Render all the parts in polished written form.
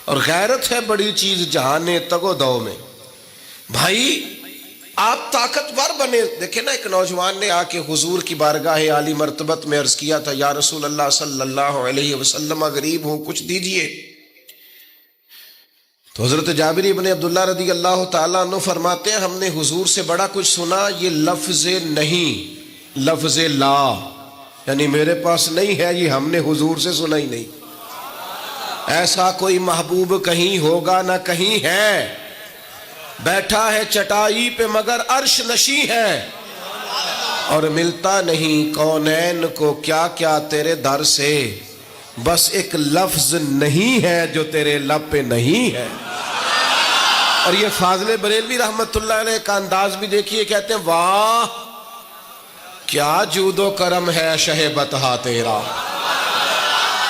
اور غیرت ہے بڑی چیز جہان تگو دو میں. بھائی آپ طاقتور بنے. دیکھیں نا، ایک نوجوان نے آ کے حضور کی بارگاہ عالی مرتبت میں عرض کیا تھا، یا رسول اللہ صلی اللہ علیہ وسلم غریب ہوں، کچھ دیجئے. تو حضرت جابر ابن عبداللہ رضی اللہ تعالیٰ عنہ فرماتے ہیں، ہم نے حضور سے بڑا کچھ سنا، یہ لفظ نہیں، لفظ لا، یعنی میرے پاس نہیں ہے، یہ ہم نے حضور سے سنا ہی نہیں. ایسا کوئی محبوب کہیں ہوگا نہ کہیں ہے، بیٹھا ہے چٹائی پہ مگر عرش نشیں ہے، اور ملتا نہیں کونین کو کیا کیا تیرے در سے، بس ایک لفظ نہیں ہے جو تیرے لب پہ نہیں ہے. اور یہ فاضل بریلوی رحمت اللہ علیہ کا انداز بھی دیکھیے، کہتے ہیں واہ کیا جود و کرم ہے شہ بطحا تیرا.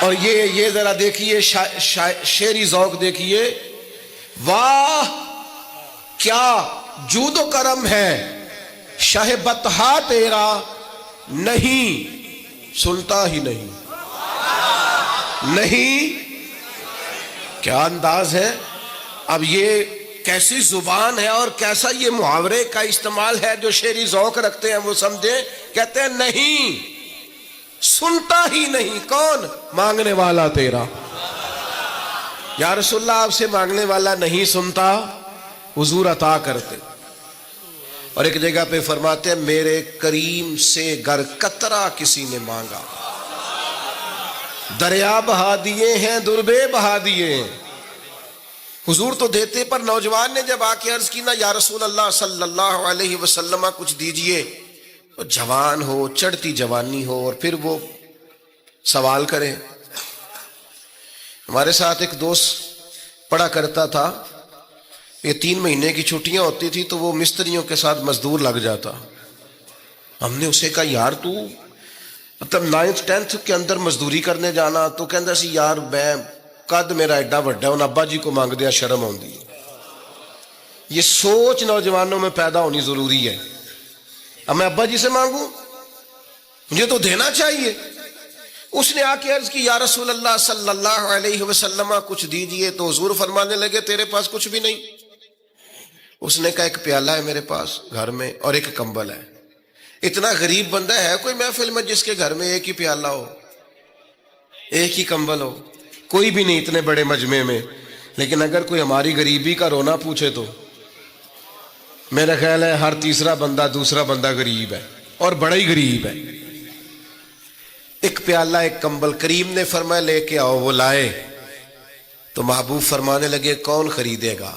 اور یہ ذرا دیکھیے شعری ذوق دیکھیے، واہ کیا جود و کرم ہے شہ بطحا تیرا، نہیں سنتا ہی نہیں. نہیں، کیا انداز ہے. اب یہ کیسی زبان ہے اور کیسا یہ محاورے کا استعمال ہے. جو شعری ذوق رکھتے ہیں وہ سمجھیں. کہتے ہیں نہیں سنتا ہی نہیں. کون؟ مانگنے والا تیرا. یا رسول اللہ آپ سے مانگنے والا نہیں سنتا، حضور عطا کرتے. اور ایک جگہ پہ فرماتے ہیں، میرے کریم سے گر قطرہ کسی نے مانگا، دریا بہا دیے ہیں دربے بہا دیے ہیں. حضور تو دیتے، پر نوجوان نے جب آ کے عرض کی نا، یا رسول اللہ صلی اللہ علیہ وسلم کچھ دیجئے، تو جوان ہو، چڑھتی جوانی ہو، اور پھر وہ سوال کرے. ہمارے ساتھ ایک دوست پڑھا کرتا تھا، یہ 3 مہینے کی چھٹیاں ہوتی تھی تو وہ مستریوں کے ساتھ مزدور لگ جاتا. ہم نے اسے کہا یار تو مطلب 9th 10th کے اندر مزدوری کرنے جانا، تو کہندا سی یار میں قد میرا ایڈا وڈا، ان ابا جی کو مانگ دیا شرم آندی. یہ سوچ نوجوانوں میں پیدا ہونی ضروری ہے. اب میں ابا جی سے مانگوں، مجھے تو دینا چاہیے. اس نے آ کے عرض کی، یا رسول اللہ صلی اللہ علیہ وسلم کچھ دیجئے. تو حضور فرمانے لگے تیرے پاس کچھ بھی نہیں. اس نے کہا ایک پیالہ ہے میرے پاس گھر میں اور ایک کمبل ہے. اتنا غریب بندہ ہے کوئی محفل میں جس کے گھر میں ایک ہی پیالہ ہو، ایک ہی کمبل ہو؟ کوئی بھی نہیں اتنے بڑے مجمع میں. لیکن اگر کوئی ہماری غریبی کا رونا پوچھے تو میرا خیال ہے ہر تیسرا بندہ دوسرا بندہ غریب ہے، اور بڑا ہی غریب ہے. ایک پیالہ ایک کمبل. کریم نے فرمایا لے کے آؤ. وہ لائے تو محبوب فرمانے لگے کون خریدے گا؟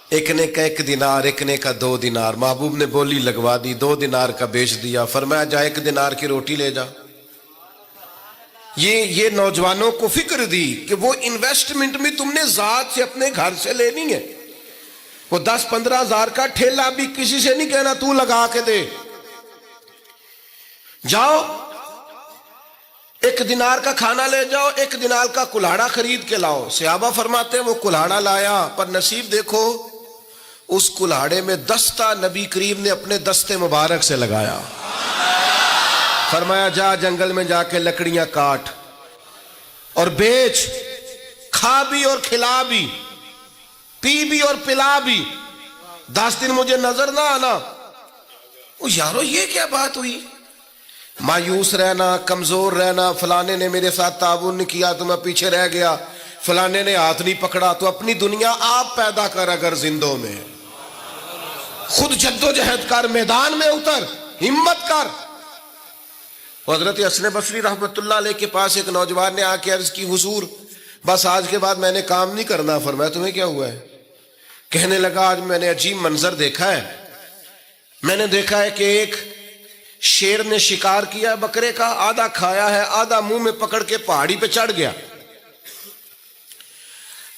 ایک نے کہا 1 دینار، ایک نے کہا 2 دینار. محبوب نے بولی لگوا دی، 2 دینار کا بیچ دیا. فرمایا جا 1 دینار کی روٹی لے جا. یہ نوجوانوں کو فکر دی کہ وہ انویسٹمنٹ بھی تم نے ذات سے اپنے گھر سے لینی ہے. وہ 10-15 ہزار کا ٹھیلا بھی کسی سے نہیں کہنا تو لگا کے دے. جاؤ 1 دینار کا کھانا لے جاؤ، 1 دینار کا کلاڑا خرید کے لاؤ. صحابہ فرماتے ہیں وہ کلاڑا لایا، پر نصیب دیکھو اس کلاڑے میں دستہ نبی کریم نے اپنے دستے مبارک سے لگایا. فرمایا جا جنگل میں جا کے لکڑیاں کاٹ اور بیچ، کھا بھی اور کھلا بھی، پی بھی اور پلا بھی، 10 دن مجھے نظر نہ آنا. وہ یارو یہ کیا بات ہوئی؟ مایوس رہنا، کمزور رہنا، فلانے نے میرے ساتھ تعاون نہیں کیا تو میں پیچھے رہ گیا، فلانے نے ہاتھ نہیں پکڑا. تو اپنی دنیا آپ پیدا کر. اگر زندوں میں خود جد و جہد کر، میدان میں اتر، ہمت کر. حضرت حسن بصری رحمت اللہ علیہ کے پاس ایک نوجوان نے آ کے عرض کی، حضور بس آج کے بعد میں نے کام نہیں کرنا. فرمایا تمہیں کیا ہوا ہے؟ کہنے لگا آج میں نے عجیب منظر دیکھا ہے. میں نے دیکھا ہے کہ ایک شیر نے شکار کیا ہے بکرے کا، آدھا کھایا ہے، آدھا منہ میں پکڑ کے پہاڑی پہ چڑھ گیا.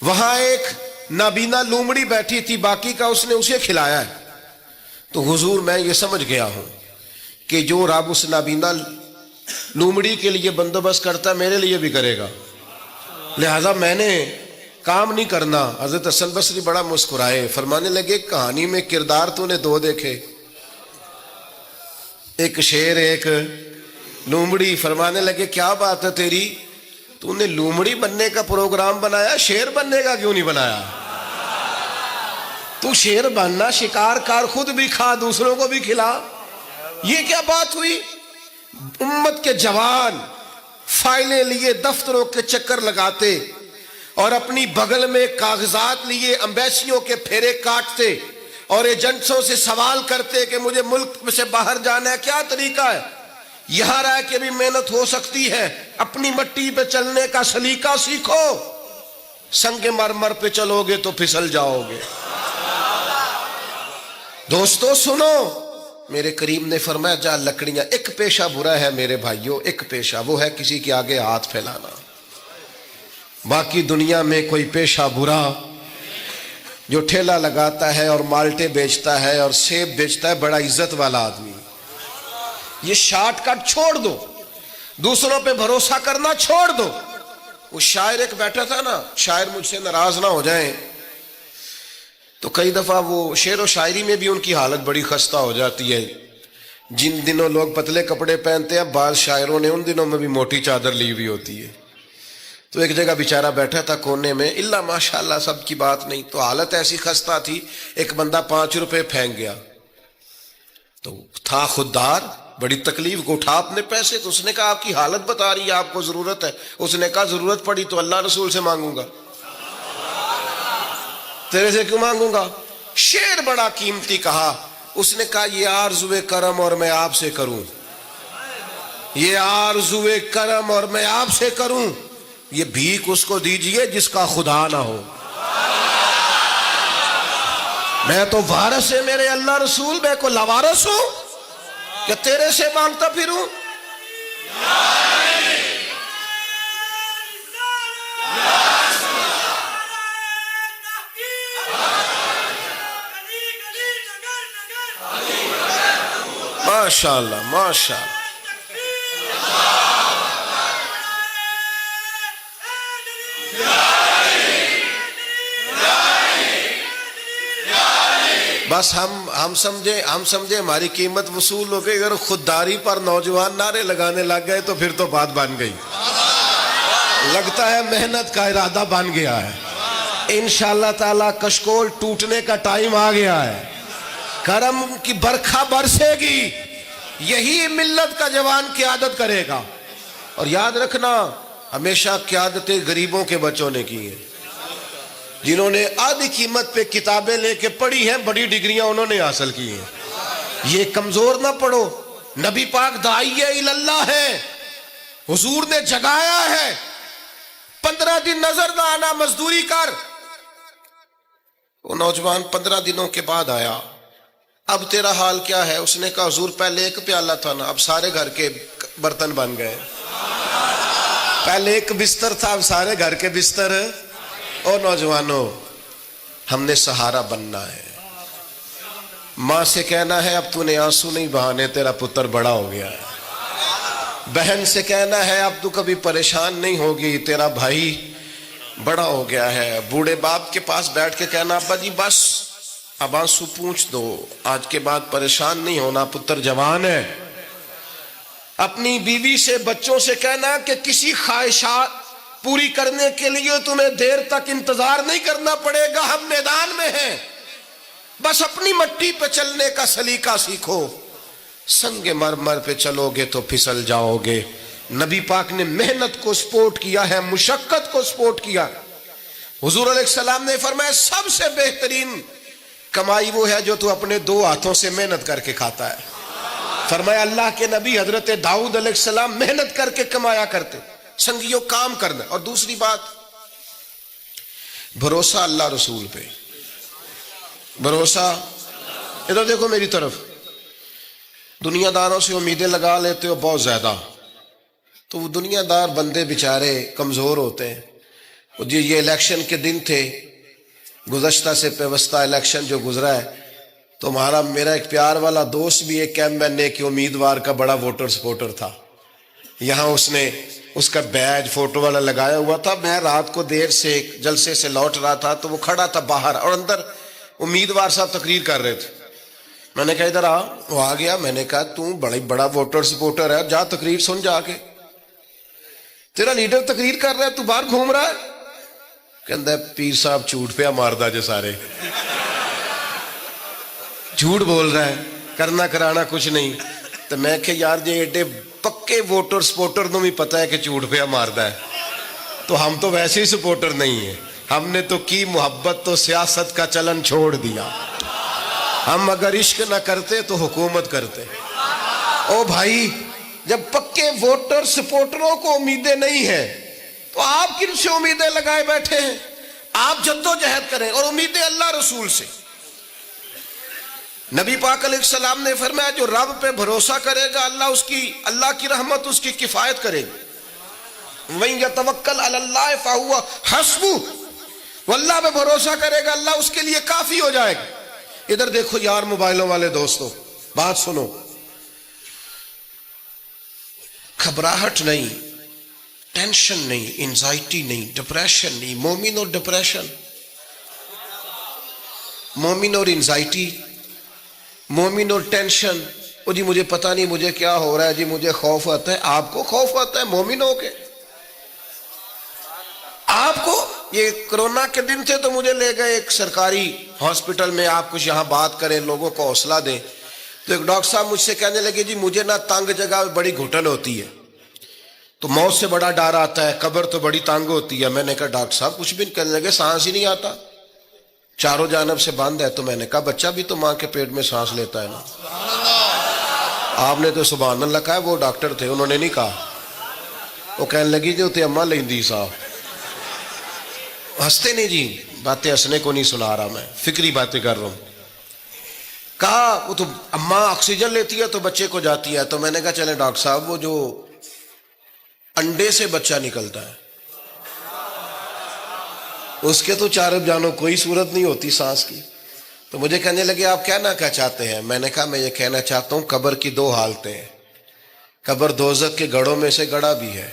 وہاں ایک نابینا لومڑی بیٹھی تھی، باقی کا اس نے اسے کھلایا ہے. تو حضور میں یہ سمجھ گیا ہوں کہ جو رب اس نابینا لومڑی کے لیے بندوبست کرتا میرے لیے بھی کرے گا، لہذا میں نے کام نہیں کرنا. حضرت حسن بصری بڑا مسکرائے، فرمانے لگے کہانی میں کردار تو نے 2 دیکھے، ایک شیر ایک لومڑی. فرمانے لگے کیا بات ہے تیری؟ تو نے لومڑی بننے کا پروگرام بنایا، شیر بننے کا کیوں نہیں بنایا؟ تو شیر بننا، شکار کار، خود بھی کھا دوسروں کو بھی کھلا. یہ کیا بات ہوئی؟ امت کے جوان فائلیں لیے دفتروں کے چکر لگاتے اور اپنی بغل میں کاغذات لیے امبیسیوں کے پھیرے کاٹتے اور ایجنٹوں سے سوال کرتے کہ مجھے ملک سے باہر جانا ہے، کیا طریقہ ہے؟ یہاں رہ کے بھی محنت ہو سکتی ہے، اپنی مٹی پہ چلنے کا سلیقہ سیکھو. سنگ مرمر پہ چلو گے تو پھسل جاؤ گے. دوستو سنو، میرے کریم نے فرمایا جا لکڑیاں، ایک پیشہ برا ہے میرے بھائیوں، ایک پیشہ، وہ ہے کسی کے آگے ہاتھ پھیلانا. باقی دنیا میں کوئی پیشہ برا، جو ٹھیلا لگاتا ہے اور مالٹے بیچتا ہے اور سیب بیچتا ہے، بڑا عزت والا آدمی. یہ شارٹ کٹ چھوڑ دو، دوسروں پہ بھروسہ کرنا چھوڑ دو. وہ شاعر ایک بیٹھا تھا نا، شاعر مجھ سے ناراض نہ ہو جائیں، تو کئی دفعہ وہ شعر و شاعری میں بھی ان کی حالت بڑی خستہ ہو جاتی ہے. جن دنوں لوگ پتلے کپڑے پہنتے ہیں، بعض شاعروں نے ان دنوں میں بھی موٹی چادر لی ہوئی ہوتی ہے. تو ایک جگہ بیچارہ بیٹھا تھا کونے میں، اللہ ماشاءاللہ سب کی بات نہیں، تو حالت ایسی خستہ تھی. ایک بندہ 5 روپے پھینک گیا، تو تھا خوددار، بڑی تکلیف کو اٹھا اپنے پیسے. تو اس نے کہا آپ کی حالت بتا رہی ہے، آپ کو ضرورت ہے. اس نے کہا ضرورت پڑی تو اللہ رسول سے مانگوں گا، تیرے سے کیوں مانگوں گا؟ شعر بڑا قیمتی کہا. اس نے کہا یہ آرزوئے کرم اور میں آپ سے کروں، یہ آرزوئے کرم اور میں آپ سے کروں، یہ بھیک اس کو دیجئے جس کا خدا نہ ہو. میں تو وارث ہے میرے اللہ رسول، میں کو لاوارث ہوں کہ تیرے سے مانگتا پھروں؟ ماشاءاللہ ماشاءاللہ. بس ہم سمجھے ہماری قیمت وصول ہو گئی. اگر خودداری پر نوجوان نعرے لگانے لگ گئے تو پھر تو بات بن گئی. لگتا ہے محنت کا ارادہ بن گیا ہے. انشاءاللہ تعالی کشکول ٹوٹنے کا ٹائم آ گیا ہے، کرم کی برکھا برسے گی. یہی ملت کا جوان قیادت کرے گا. اور یاد رکھنا، ہمیشہ قیادتیں غریبوں کے بچوں نے کی ہیں، جنہوں نے آدھی قیمت پہ کتابیں لے کے پڑھی ہیں، بڑی ڈگریاں انہوں نے حاصل کی ہیں. یہ کمزور نہ پڑھو. نبی پاک داعی اللہ ہے، حضور نے جگایا ہے. 15 دن نظر نہ آنا، مزدوری کر. وہ نوجوان 15 دنوں کے بعد آیا. اب تیرا حال کیا ہے؟ اس نے کہا حضور پہلے ایک پیالہ تھا نا، اب سارے گھر کے برتن بن گئے. پہلے ایک بستر تھا، اب سارے گھر کے بستر. اور نوجوانوں، ہم نے سہارا بننا ہے. ماں سے کہنا ہے اب تو نے آنسو نہیں بہانے، تیرا پتر بڑا ہو گیا ہے. بہن سے کہنا ہے اب تو کبھی پریشان نہیں ہوگی، تیرا بھائی بڑا ہو گیا ہے. بوڑھے باپ کے پاس بیٹھ کے کہنا ابا جی بس اب آنسو پوچھ دو، آج کے بعد پریشان نہیں ہونا، پتر جوان ہے. اپنی بیوی سے، بچوں سے کہنا کہ کسی خواہشات پوری کرنے کے لیے تمہیں دیر تک انتظار نہیں کرنا پڑے گا، ہم میدان میں ہیں. بس اپنی مٹی پہ چلنے کا سلیقہ سیکھو. سنگ مرمر پہ چلو گے تو پھسل جاؤ گے. نبی پاک نے محنت کو سپورٹ کیا ہے، مشقت کو سپورٹ کیا. حضور علیہ السلام نے فرمایا سب سے بہترین کمائی وہ ہے جو تو اپنے 2 ہاتھوں سے محنت کر کے کھاتا ہے. فرمایا اللہ کے نبی حضرت داؤد علیہ السلام محنت کر کے کمایا کرتے. سنگیوں کام کرنا. اور دوسری بات، بھروسہ اللہ رسول پہ. بھروسہ، ادھر دیکھو میری طرف. دنیا داروں سے امیدیں لگا لیتے ہو بہت زیادہ، تو وہ دنیا دار بندے بیچارے کمزور ہوتے ہیں. جی یہ الیکشن کے دن تھے، گزشتہ سے پیوستہ الیکشن جو گزرا ہے، تو میرا ایک پیار والا دوست بھی ایک ایم کے امیدوار کا بڑا ووٹر سپورٹر تھا. یہاں اس نے اس کا بیج فوٹو والا لگایا ہوا تھا. میں رات کو دیر سے جلسے سے لوٹ رہا تھا تو وہ کھڑا تھا باہر، اور اندر امیدوار صاحب تقریر کر رہے تھے. میں نے کہا ادھر آ. وہ آ گیا. میں نے کہا تو بڑا ووٹر سپورٹر ہے، جا تقریر سن جا کے. تیرا لیڈر تقریر کر رہا ہے تو باہر گھوم رہا ہے. کہندا ہے پیر صاحب جھوٹ پیا ماردا جے سارے, جھوٹ بول رہا ہے, کرنا کرانا کچھ نہیں. تو میں کہ یار جی ایڈے پکے ووٹر سپورٹر نو بھی پتا ہے کہ جھوٹ پیا ماردا ہے, تو ہم تو ویسے ہی سپورٹر نہیں ہیں. ہم نے تو کی محبت تو سیاست کا چلن چھوڑ دیا. ہم اگر عشق نہ کرتے تو حکومت کرتے. او بھائی جب پکے ووٹر سپورٹروں کو امیدیں نہیں ہیں تو آپ کن سے امیدیں لگائے بیٹھے ہیں؟ آپ جدوجہد کریں اور امیدیں اللہ رسول سے. نبی پاک علیہ السلام نے فرمایا جو رب پہ بھروسہ کرے گا اللہ کی رحمت اس کی کفایت کرے گی. وَإِن يَتَوَكَّلْ عَلَى اللَّهِ فَهُوَ حَسْبُهُ, وہ اللہ پہ بھروسہ کرے گا اللہ اس کے لیے کافی ہو جائے گا. ادھر دیکھو یار موبائلوں والے دوستو, بات سنو. گھبراہٹ نہیں, ٹینشن نہیں, انزائٹی نہیں, ڈپریشن نہیں. مومن اور ڈپریشن, مومن اور انزائٹی, مومن اور ٹینشن. او جی مجھے پتہ نہیں مجھے کیا ہو رہا ہے, جی مجھے خوف آتا ہے. آپ کو خوف آتا ہے مومن ہو کے؟ آپ کو یہ کرونا کے دن تھے تو مجھے لے گئے ایک سرکاری ہاسپٹل میں, آپ کچھ یہاں بات کریں, لوگوں کو حوصلہ دیں. تو ایک ڈاکٹر صاحب مجھ سے کہنے لگے جی مجھے نہ تنگ جگہ بڑی گھٹن ہوتی ہے, تو موت سے بڑا ڈر آتا ہے, قبر تو بڑی تنگ ہوتی ہے. میں نے کہا ڈاکٹر صاحب کچھ بھی نہیں. کہنے لگے سانس ہی نہیں آتا, چاروں جانب سے بند ہے. تو میں نے کہا بچہ بھی تو ماں کے پیٹ میں سانس لیتا ہے نا. آپ نے تو سبحان اللہ کہا. وہ ڈاکٹر تھے, انہوں نے نہیں کہا. وہ کہنے لگی جی اتنے اما لیندی صاحب. ہنستے نہیں جی, باتیں ہنسنے کو نہیں سنا رہا, میں فکری باتیں کر رہا ہوں. کہا وہ تو اماں آکسیجن لیتی ہے تو بچے کو جاتی ہے. تو میں نے کہا چلیں ڈاکٹر صاحب وہ جو انڈے سے بچہ نکلتا ہے اس کے تو چاروں جانوں کوئی صورت نہیں ہوتی سانس کی. تو مجھے کہنے لگے آپ کہنا کیا چاہتے ہیں؟ میں نے کہا میں یہ کہنا چاہتا ہوں قبر کی دو حالتیں ہیں. قبر دوزخ کے گڑھوں میں سے گڑھا بھی ہے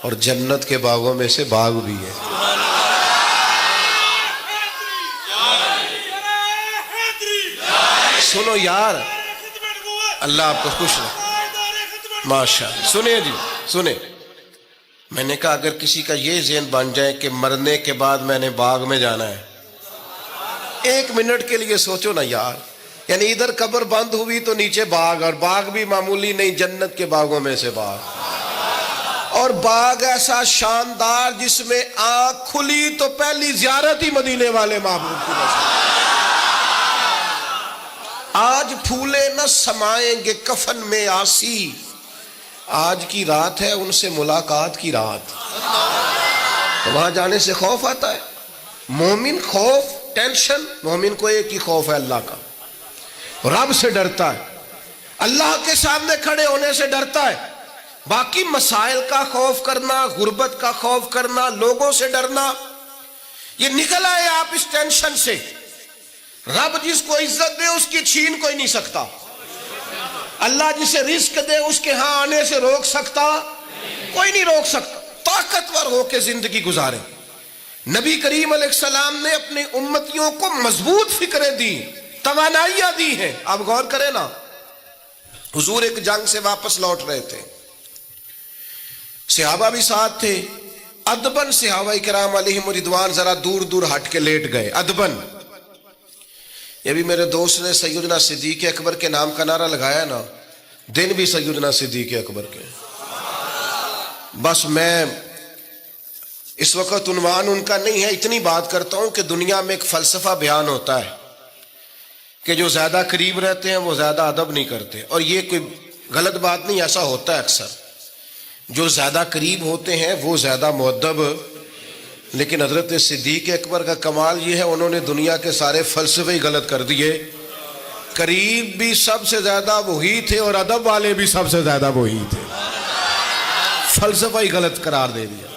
اور جنت کے باغوں میں سے باغ بھی ہے. سنو یار, اللہ آپ کو خوش رکھے. ماشاء اللہ. سنیں جی سنیں. میں نے کہا اگر کسی کا یہ ذہن بن جائے کہ مرنے کے بعد میں نے باغ میں جانا ہے, ایک منٹ کے لیے سوچو نا یار. یعنی ادھر قبر بند ہوئی تو نیچے باغ, اور باغ بھی معمولی نہیں, جنت کے باغوں میں سے باغ. اور باغ ایسا شاندار جس میں آنکھ کھلی تو پہلی زیارت ہی مدینے والے محبوب کی نصیب. آج پھولے نہ سمائیں گے کفن میں آسی, آج کی رات ہے ان سے ملاقات کی رات. تو وہاں جانے سے خوف آتا ہے. مومن خوف ٹینشن, مومن کو ایک ہی خوف ہے اللہ کا, رب سے ڈرتا ہے, اللہ کے سامنے کھڑے ہونے سے ڈرتا ہے. باقی مسائل کا خوف کرنا, غربت کا خوف کرنا, لوگوں سے ڈرنا, یہ نکل آئے آپ اس ٹینشن سے. رب جس کو عزت دے اس کی چھین کوئی نہیں سکتا. اللہ جسے رزق دے اس کے ہاں آنے سے روک سکتا کوئی نہیں روک سکتا. طاقتور ہو کے زندگی گزارے. نبی کریم علیہ السلام نے اپنی امتیوں کو مضبوط فکریں دی, توانائیاں دی ہیں. آپ غور کریں نا, حضور ایک جنگ سے واپس لوٹ رہے تھے, صحابہ بھی ساتھ تھے. ادبن صحابہ کرام علیہم رضوان ذرا دور دور ہٹ کے لیٹ گئے. ادبن. یہ بھی میرے دوست نے سیدنا صدیق اکبر کے نام کا نعرہ لگایا نا, دن بھی سیدنا صدیق اکبر کے. بس میں اس وقت عنوان ان کا نہیں ہے, اتنی بات کرتا ہوں کہ دنیا میں ایک فلسفہ بیان ہوتا ہے کہ جو زیادہ قریب رہتے ہیں وہ زیادہ ادب نہیں کرتے. اور یہ کوئی غلط بات نہیں, ایسا ہوتا ہے اکثر. جو زیادہ قریب ہوتے ہیں وہ زیادہ مؤدب. لیکن حضرت صدیق اکبر کا کمال یہ ہے انہوں نے دنیا کے سارے فلسفے ہی غلط کر دیے. قریب بھی سب سے زیادہ وہی تھے اور ادب والے بھی سب سے زیادہ وہی تھے. فلسفہ ہی غلط قرار دے دیا.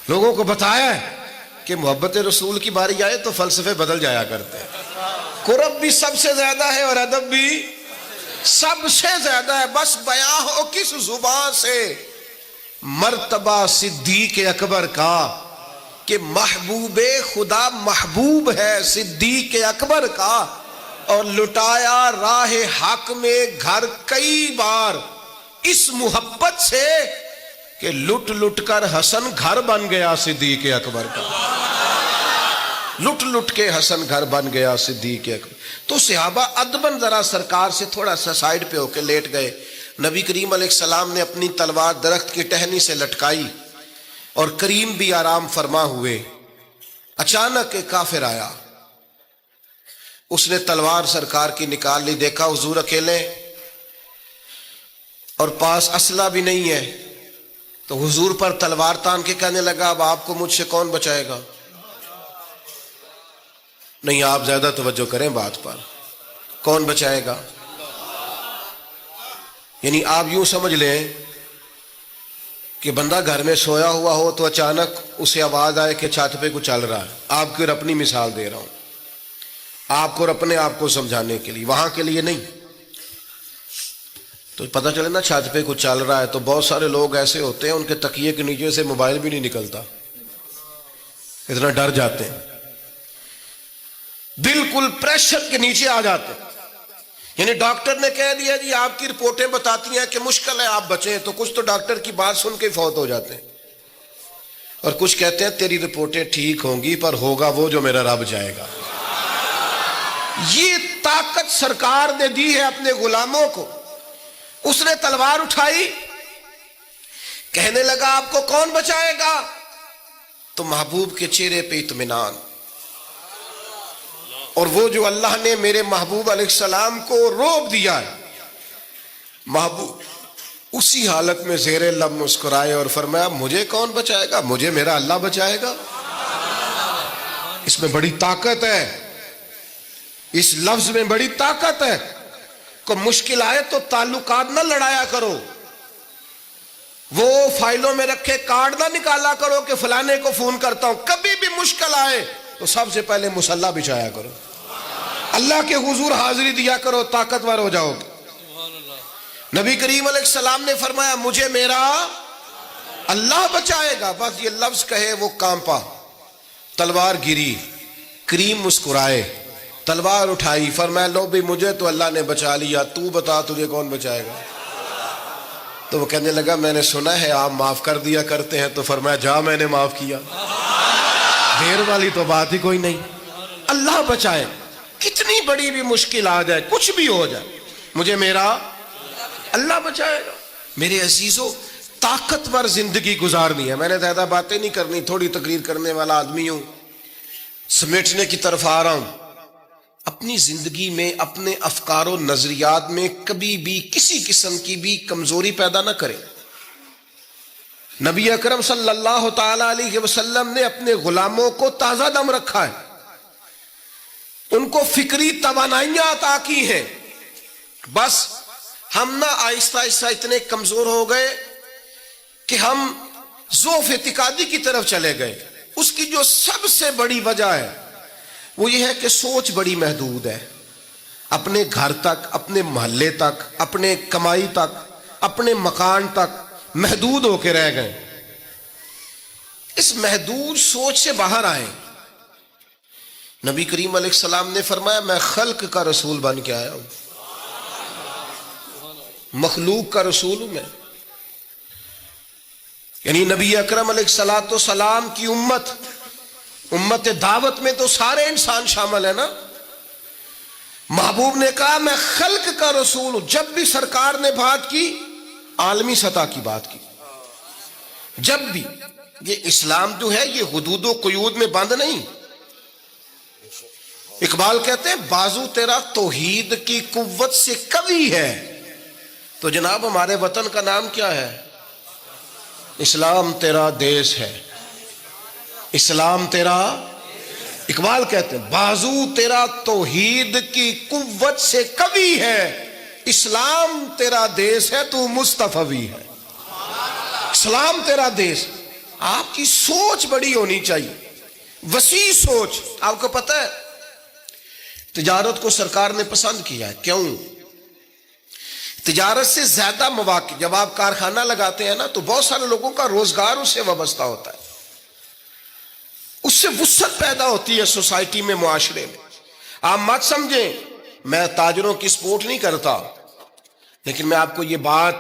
لوگوں کو بتایا ہے کہ محبت رسول کی باری آئے تو فلسفے بدل جایا کرتے ہیں. قرب بھی سب سے زیادہ ہے اور ادب بھی سب سے زیادہ ہے. بس بیان ہو کس زبان سے مرتبہ صدیق اکبر کا کہ محبوب خدا محبوب ہے صدیق اکبر کا, اور لٹایا راہ حق میں گھر کئی بار اس محبت سے کہ لٹ لٹ کر حسن گھر بن گیا صدیق اکبر کا. لٹ لٹ کے حسن گھر بن گیا صدیق اکبر. تو صحابہ ادبن ذرا سرکار سے تھوڑا سا سائیڈ پہ ہو کے لیٹ گئے. نبی کریم علیہ السلام نے اپنی تلوار درخت کی ٹہنی سے لٹکائی اور کریم بھی آرام فرما ہوئے. اچانک ایک کافر آیا, اس نے تلوار سرکار کی نکال لی. دیکھا حضور اکیلے اور پاس اسلحہ بھی نہیں ہے, تو حضور پر تلوار تان کے کہنے لگا اب آپ کو مجھ سے کون بچائے گا. نہیں, آپ زیادہ توجہ کریں بات پر. کون بچائے گا؟ یعنی آپ یوں سمجھ لیں کہ بندہ گھر میں سویا ہوا ہو تو اچانک اسے آواز آئے کہ چھت پہ کچھ چل رہا ہے. آپ کو اپنی مثال دے رہا ہوں, آپ کو اپنے آپ کو سمجھانے کے لیے, وہاں کے لیے نہیں. تو پتہ چلے نا چھت پہ کچھ چل رہا ہے, تو بہت سارے لوگ ایسے ہوتے ہیں ان کے تکیے کے نیچے سے موبائل بھی نہیں نکلتا, اتنا ڈر جاتے ہیں, بالکل پریشر کے نیچے آ جاتے ہیں. یعنی ڈاکٹر نے کہہ دیا جی آپ کی رپورٹیں بتاتی ہیں کہ مشکل ہے آپ بچیں, تو کچھ تو ڈاکٹر کی بات سن کے فوت ہو جاتے ہیں, اور کچھ کہتے ہیں تیری رپورٹیں ٹھیک ہوں گی پر ہوگا وہ جو میرا رب جائے گا. یہ طاقت سرکار نے دی ہے اپنے غلاموں کو. اس نے تلوار اٹھائی, کہنے لگا آپ کو کون بچائے گا. تو محبوب کے چہرے پہ اطمینان, اور وہ جو اللہ نے میرے محبوب علیہ السلام کو روب دیا ہے, محبوب اسی حالت میں زیر لب مسکرائے اور فرمایا مجھے کون بچائے گا, مجھے میرا اللہ بچائے گا. اس میں بڑی طاقت ہے, اس لفظ میں بڑی طاقت ہے. کوئی مشکل آئے تو تعلقات نہ لڑایا کرو, وہ فائلوں میں رکھے کارڈ نہ نکالا کرو کہ فلانے کو فون کرتا ہوں. کبھی بھی مشکل آئے تو سب سے پہلے مصلی بچھایا کرو, اللہ کے حضور حاضری دیا کرو, طاقتور ہو جاؤ گے. نبی کریم علیہ السلام نے فرمایا مجھے میرا اللہ بچائے گا. بس یہ لفظ کہے وہ کانپا, تلوار گری, کریم مسکرائے, تلوار اٹھائی, فرمایا لو بھی مجھے تو اللہ نے بچا لیا, تو بتا تجھے کون بچائے گا. تو وہ کہنے لگا میں نے سنا ہے آپ معاف کر دیا کرتے ہیں. تو فرمایا جا میں نے معاف کیا, دیر والی تو بات ہی کوئی نہیں. اللہ بچائے, کتنی بڑی بھی مشکل آ جائے, کچھ بھی ہو جائے, مجھے میرا اللہ بچائے گا. میرے عزیزو, طاقتور زندگی گزارنی ہے. میں نے زیادہ باتیں نہیں کرنی, تھوڑی تقریر کرنے والا آدمی ہوں, سمیٹنے کی طرف آ رہا ہوں. اپنی زندگی میں اپنے افکار و نظریات میں کبھی بھی کسی قسم کی بھی کمزوری پیدا نہ کریں. نبی اکرم صلی اللہ تعالی علیہ وسلم نے اپنے غلاموں کو تازہ دم رکھا ہے, ان کو فکری توانائیاں عطا کی ہیں. بس ہم نہ آہستہ آہستہ اتنے کمزور ہو گئے کہ ہم ضعف اعتقادی کی طرف چلے گئے. اس کی جو سب سے بڑی وجہ ہے وہ یہ ہے کہ سوچ بڑی محدود ہے. اپنے گھر تک, اپنے محلے تک, اپنے کمائی تک, اپنے مکان تک محدود ہو کے رہ گئے. اس محدود سوچ سے باہر آئیں. نبی کریم علیہ السلام نے فرمایا میں خلق کا رسول بن کے آیا ہوں, مخلوق کا رسول ہوں میں. یعنی نبی اکرم علیہ الصلوۃ والسلام کی امت دعوت میں تو سارے انسان شامل ہیں نا. محبوب نے کہا میں خلق کا رسول ہوں. جب بھی سرکار نے بات کی عالمی سطح کی بات کی. جب بھی یہ اسلام جو ہے یہ حدود و قیود میں بند نہیں. اقبال کہتے ہیں بازو تیرا توحید کی قوت سے قوی ہے. تو جناب ہمارے وطن کا نام کیا ہے؟ اسلام تیرا دیس ہے, اسلام تیرا. اقبال کہتے ہیں بازو تیرا توحید کی قوت سے قوی ہے, اسلام تیرا دیس ہے تو مصطفی ہے. اسلام تیرا دیس. آپ کی سوچ بڑی ہونی چاہیے, وسیع سوچ. آپ کو پتہ ہے تجارت کو سرکار نے پسند کیا ہے. کیوں؟ تجارت سے زیادہ مواقع, جب آپ کارخانہ لگاتے ہیں نا تو بہت سارے لوگوں کا روزگار اس سے وابستہ ہوتا ہے, اس سے وسعت پیدا ہوتی ہے سوسائٹی میں, معاشرے میں. آپ مت سمجھیں میں تاجروں کی سپورٹ نہیں کرتا, لیکن میں آپ کو یہ بات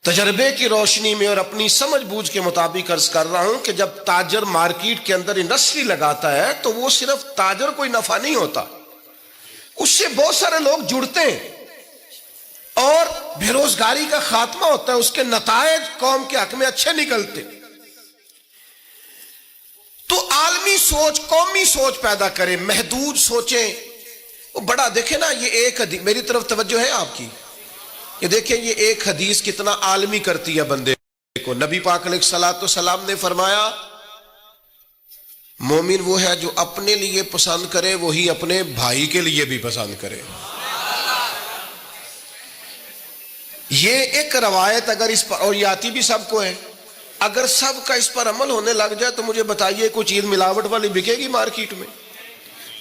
تجربے کی روشنی میں اور اپنی سمجھ بوجھ کے مطابق عرض کر رہا ہوں کہ جب تاجر مارکیٹ کے اندر انڈسٹری لگاتا ہے تو وہ صرف تاجر کوئی نفع نہیں ہوتا، اس سے بہت سارے لوگ جڑتے ہیں اور بے روزگاری کا خاتمہ ہوتا ہے، اس کے نتائج قوم کے حق میں اچھے نکلتے۔ تو عالمی سوچ، قومی سوچ پیدا کرے، محدود سوچیں۔ وہ بڑا دیکھیں نا، یہ ایک حدیث میری طرف توجہ ہے آپ کی، یہ دیکھیں یہ ایک حدیث کتنا عالمی کرتی ہے بندے کو۔ نبی پاک علیہ الصلوۃ والسلام نے فرمایا مومن وہ ہے جو اپنے لیے پسند کرے وہی اپنے بھائی کے لیے بھی پسند کرے۔ یہ ایک روایت اگر اس پر، اور یہ آتی بھی سب کو ہے، اگر سب کا اس پر عمل ہونے لگ جائے تو مجھے بتائیے کوئی چیز ملاوٹ والی بکے گی مارکیٹ میں؟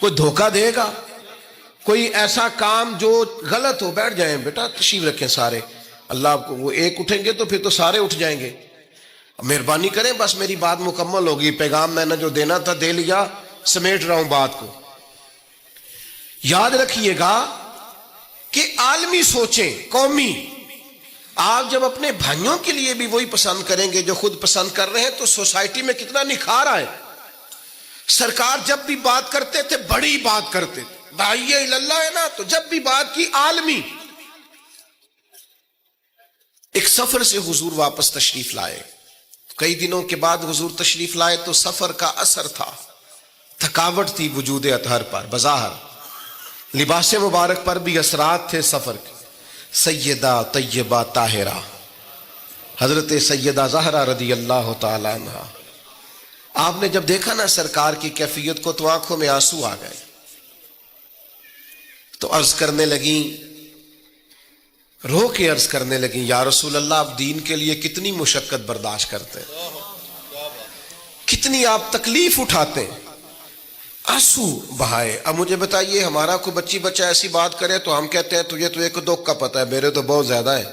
کوئی دھوکہ دے گا؟ کوئی ایسا کام جو غلط ہو؟ بیٹھ جائیں بیٹا، تشریف رکھیں سارے، اللہ آپ کو، وہ ایک اٹھیں گے تو پھر تو سارے اٹھ جائیں گے۔ مہربانی کریں، بس میری بات مکمل ہوگی، پیغام میں نے جو دینا تھا دے لیا، سمیٹ رہا ہوں بات کو۔ یاد رکھیے گا کہ عالمی سوچیں، قومی، آپ جب اپنے بھائیوں کے لیے بھی وہی پسند کریں گے جو خود پسند کر رہے ہیں تو سوسائٹی میں کتنا نکھار آئے۔ سرکار جب بھی بات کرتے تھے بڑی بات کرتے تھے، داعیہ اللہ ہے نا، تو جب بھی بات کی عالمی۔ ایک سفر سے حضور واپس تشریف لائے، کئی دنوں کے بعد حضور تشریف لائے تو سفر کا اثر تھا، تھکاوٹ تھی وجود اطہر پر، بظاہر لباس مبارک پر بھی اثرات تھے سفر کے۔ سیدہ طیبہ طاہرہ حضرت سیدہ زہرا رضی اللہ تعالی عنہا، آپ نے جب دیکھا نا سرکار کی کیفیت کو تو آنکھوں میں آنسو آ گئے، تو عرض کرنے لگیں، رو کے عرض کرنے لگیں، یا رسول اللہ آپ دین کے لیے کتنی مشقت برداشت کرتے ہیں، کتنی آپ تکلیف اٹھاتے ہیں، آنسو بہائے۔ اب مجھے بتائیے ہمارا کوئی بچی بچہ ایسی بات کرے تو ہم کہتے ہیں تجھے تو ایک دکھ کا پتہ ہے، میرے تو بہت زیادہ ہے،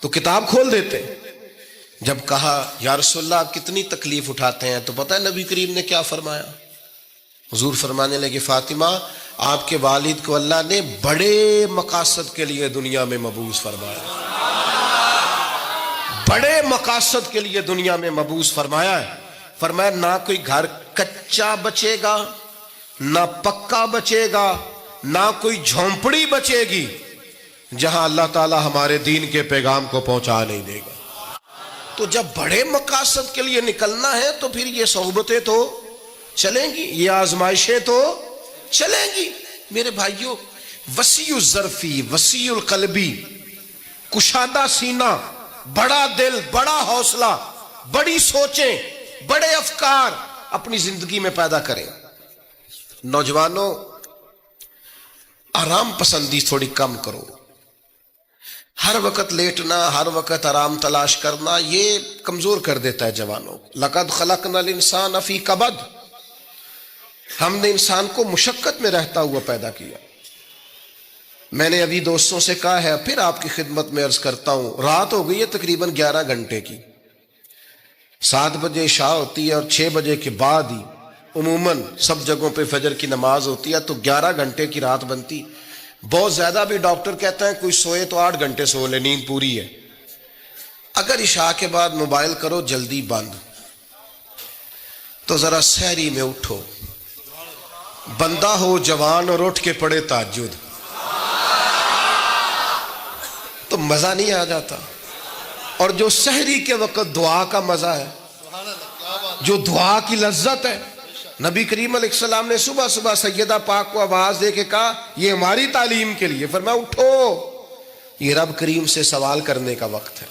تو کتاب کھول دیتے۔ جب کہا یا رسول اللہ آپ کتنی تکلیف اٹھاتے ہیں تو پتہ ہے نبی کریم نے کیا فرمایا؟ حضور فرمانے لگے فاطمہ آپ کے والد کو اللہ نے بڑے مقاصد کے لیے دنیا میں مبعوث فرمایا، بڑے مقاصد کے لیے دنیا میں مبعوث فرمایا ہے۔ فرمایا نہ کوئی گھر کچا بچے گا، نہ پکا بچے گا، نہ کوئی جھونپڑی بچے گی جہاں اللہ تعالی ہمارے دین کے پیغام کو پہنچا نہیں دے گا۔ تو جب بڑے مقاصد کے لیے نکلنا ہے تو پھر یہ صحبتیں تو چلیں گی، یہ آزمائشیں تو چلیں گی۔ میرے بھائیوں، وسیع الظرفی، وسیع القلبی، کشادہ سینہ، بڑا دل، بڑا حوصلہ، بڑی سوچیں، بڑے افکار اپنی زندگی میں پیدا کریں۔ نوجوانوں، آرام پسندی تھوڑی کم کرو، ہر وقت لیٹنا، ہر وقت آرام تلاش کرنا یہ کمزور کر دیتا ہے جوانوں۔ لقد خلقنا الانسان فی کبد، ہم نے انسان کو مشقت میں رہتا ہوا پیدا کیا۔ میں نے ابھی دوستوں سے کہا ہے، پھر آپ کی خدمت میں عرض کرتا ہوں، رات ہو گئی ہے تقریباً 11 گھنٹے کی، 7 بجے عشاء ہوتی ہے اور 6 بجے کے بعد ہی عموماً سب جگہوں پہ فجر کی نماز ہوتی ہے، تو 11 گھنٹے کی رات بنتی۔ بہت زیادہ بھی ڈاکٹر کہتا ہے کوئی سوئے تو 8 گھنٹے سو لے، نیند پوری ہے۔ اگر عشاء کے بعد موبائل کرو جلدی بند، تو ذرا سحری میں اٹھو، بندہ ہو جوان اور اٹھ کے پڑھے تہجد، تو مزہ نہیں آ جاتا؟ اور جو سحری کے وقت دعا کا مزہ ہے، جو دعا کی لذت ہے، نبی کریم علیہ السلام نے صبح صبح سیدہ پاک کو آواز دے کے کہا یہ ہماری تعلیم کے لیے، فرمایا اٹھو، یہ رب کریم سے سوال کرنے کا وقت ہے۔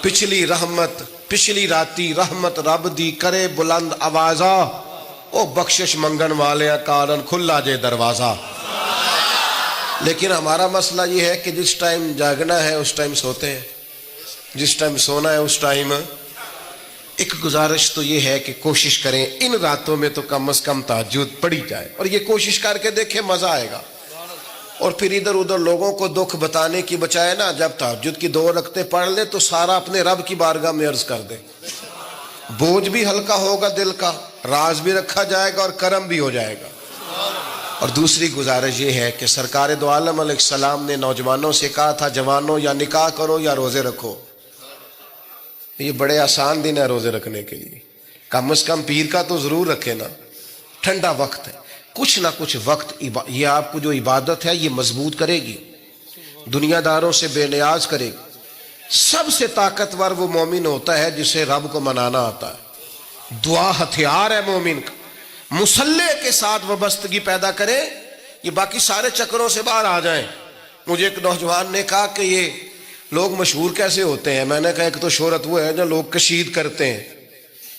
پچھلی رحمت، پچھلی راتی رحمت رب دی کرے بلند آوازہ، او بخشش منگن والے کارن کھلا جے دروازہ۔ لیکن ہمارا مسئلہ یہ ہے کہ جس ٹائم جاگنا ہے اس ٹائم سوتے ہیں، جس ٹائم سونا ہے اس ٹائم۔ ایک گزارش تو یہ ہے کہ کوشش کریں ان راتوں میں تو کم از کم تہجد پڑھی جائے، اور یہ کوشش کر کے دیکھیں مزہ آئے گا۔ اور پھر ادھر ادھر لوگوں کو دکھ بتانے کی بجائے نا، جب تہجد کی 2 رکعتیں پڑھ لے تو سارا اپنے رب کی بارگاہ میں عرض کر دے، بوجھ بھی ہلکا ہوگا دل کا، راز بھی رکھا جائے گا اور کرم بھی ہو جائے گا۔ اور دوسری گزارش یہ ہے کہ سرکار دو عالم علیہ السلام نے نوجوانوں سے کہا تھا جوانوں یا نکاح کرو یا روزے رکھو. یہ بڑے آسان دن ہے روزے رکھنے کے لیے، کم از کم پیر کا تو ضرور رکھے نا. ٹھنڈا وقت ہے، کچھ نہ کچھ وقت یہ آپ کو جو عبادت ہے یہ مضبوط کرے گی، دنیا داروں سے بے نیاز کرے گی. سب سے طاقتور وہ مومن ہوتا ہے جسے رب کو منانا آتا ہے. دعا ہتھیار ہے مومن کا. مصلے کے ساتھ وابستگی پیدا کرے، یہ باقی سارے چکروں سے باہر آ جائیں. مجھے ایک نوجوان نے کہا کہ یہ لوگ مشہور کیسے ہوتے ہیں؟ میں نے کہا ایک تو شہرت وہ ہے جو لوگ کشید کرتے ہیں،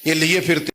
یہ لیے پھرتے